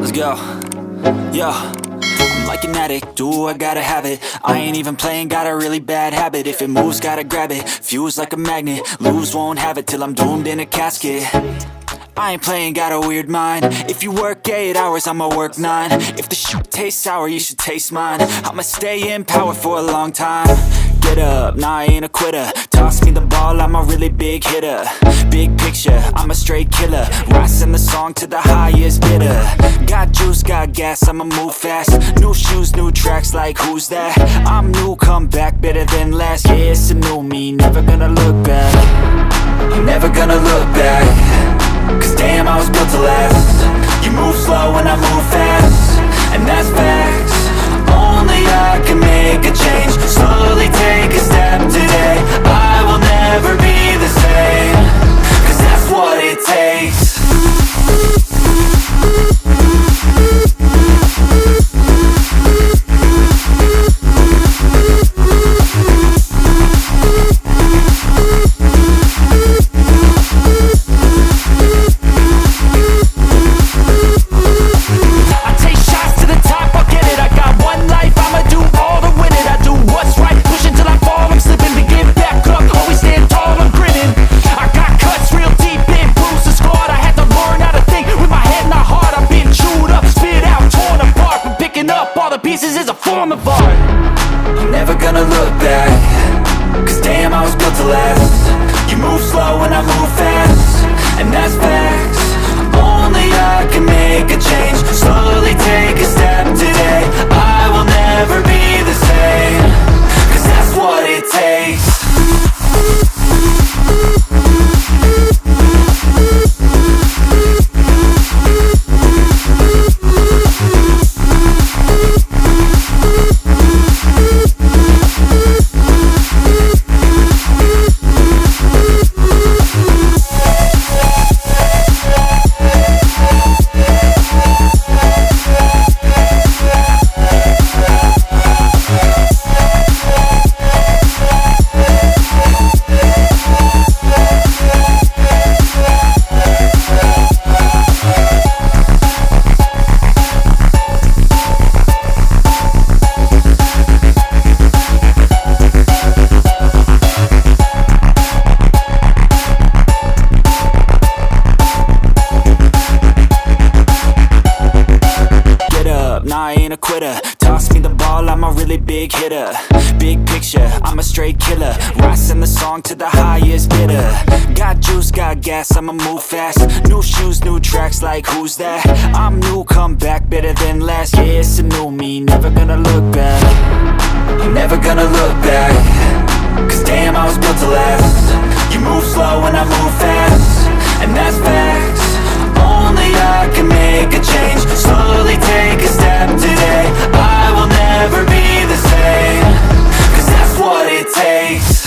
Let's go. Yo, I'm like an addict, do I gotta have it. I ain't even playing, got a really bad habit. If it moves, gotta grab it, fuse like a magnet. Lose, won't have it till I'm doomed in a casket. I ain't playing, got a weird mind. If you work 8 hours, I'ma work 9. If the shit tastes sour, you should taste mine. I'ma stay in power for a long time. Get up, nah, I ain't a quitter. Toss me the ball, I'm a really big hitter. Big picture, I'm a straight killer. Rising the song to the highest bidder. Got juice, got gas, I'ma move fast. New shoes, new tracks, like who's that? I'm new, come back, better than last. Yeah, it's a new me, never gonna look back. I'm never gonna look back. Cause damn, I was built to last. You move slow and I move fast, and that's facts. Only I can make a change. Slowly take a step today. I will never be the same. Cause that's what it takes. Pieces is a form of art. I'm never gonna look back. Cause damn, I was built to last. You move slow and I move fast, and that's facts. Only I can make a change. Slowly take a step today. I will never be the same. Cause that's what it takes. Nah, I ain't a quitter. Toss me the ball, I'm a really big hitter. Big picture, I'm a straight killer. Rising the song to the highest bidder. Got juice, got gas, I'ma move fast. New shoes, new tracks, like who's that? I'm new, come back, better than last. Yeah, it's a new me, never gonna look back. I'm never gonna look back. Cause damn, I was built to last. You move slow and I move fast, and that's facts. Only I can make a change. Slowly take a step today. I will never be the same. Cause that's what it takes.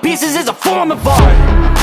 Pieces is a form of art.